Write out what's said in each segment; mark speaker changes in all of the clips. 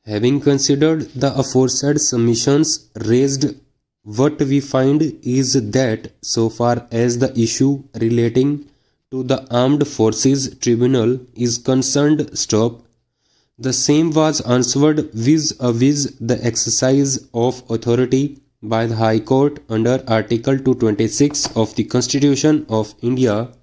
Speaker 1: Having considered the aforesaid submissions raised, what we find is that so far as the issue relating to the Armed Forces Tribunal is concerned, the same was answered vis-a-vis the exercise of authority by the High Court under Article 226 of the Constitution of India,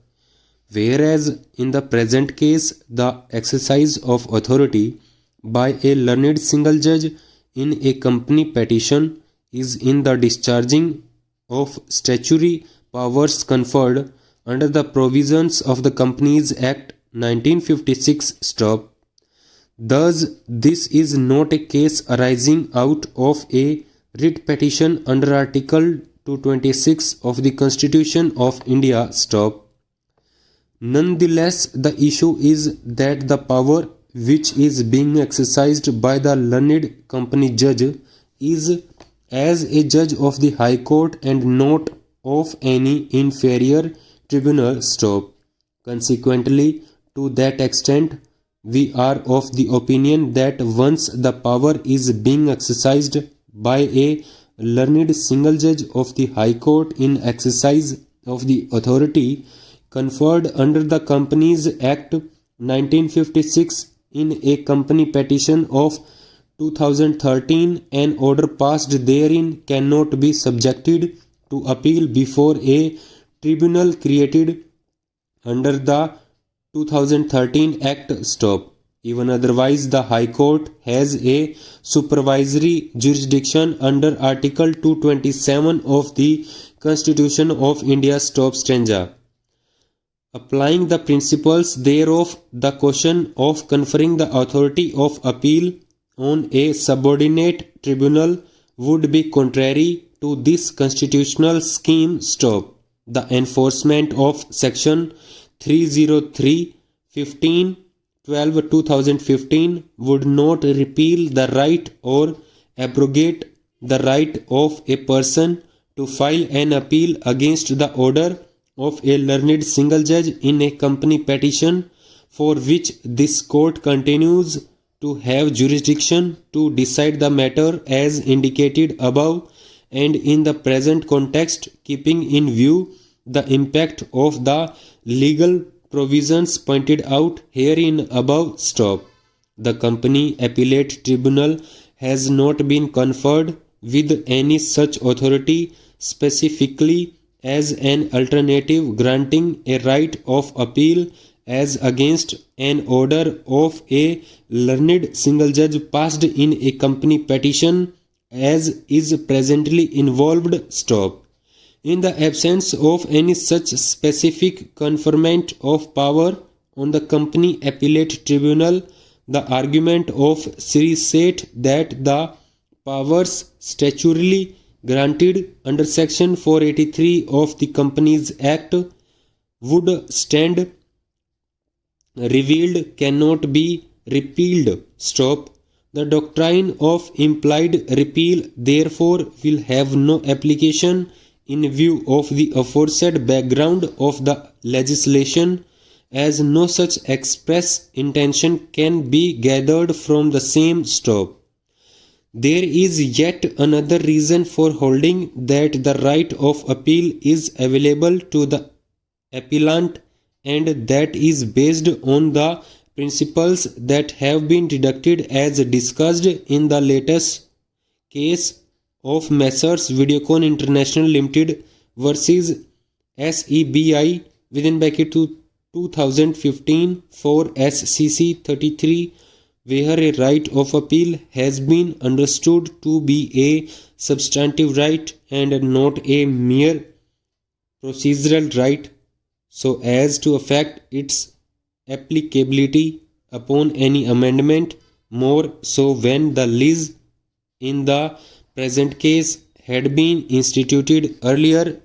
Speaker 1: whereas in the present case the exercise of authority by a learned single judge in a company petition is in the discharging of statutory powers conferred under the provisions of the Companies Act 1956. Thus, this is not a case arising out of a writ petition under Article 226 of the Constitution of India. Nonetheless, the issue is that the power which is being exercised by the learned company judge is as a judge of the High Court and not of any inferior tribunal. Consequently, to that extent, we are of the opinion that once the power is being exercised by a learned single judge of the High Court in exercise of the authority conferred under the Companies Act 1956 in a company petition of 2013, an order passed therein cannot be subjected to appeal before a tribunal created under the 2013 Act. Even otherwise, the High Court has a supervisory jurisdiction under Article 227 of the Constitution of India. Applying the principles thereof, the question of conferring the authority of appeal on a subordinate tribunal would be contrary to this constitutional scheme. The enforcement of Section 303(15)(12)(2015) would not repeal the right or abrogate the right of a person to file an appeal against the order of a learned single judge in a company petition for which this court continues to have jurisdiction to decide the matter as indicated above, and in the present context, keeping in view the impact of the legal provisions pointed out herein above. The Company Appellate Tribunal has not been conferred with any such authority specifically as an alternative granting a right of appeal as against an order of a learned single judge passed in a company petition as is presently involved. In the absence of any such specific conferment of power on the Company Appellate Tribunal, the argument of Sri Seth that the powers statutorily granted under Section 483 of the Companies Act would stand revealed cannot be repealed. The doctrine of implied repeal therefore will have no application in view of the aforesaid background of the legislation, as no such express intention can be gathered from the same. There is yet another reason for holding that the right of appeal is available to the appellant, and that is based on the principles that have been deducted as discussed in the latest case of Messrs Videocon International Limited versus SEBI (to 2015) for SCC 33, where a right of appeal has been understood to be a substantive right and not a mere procedural right, so as to affect its applicability upon any amendment, more so when the lease in the present case had been instituted earlier.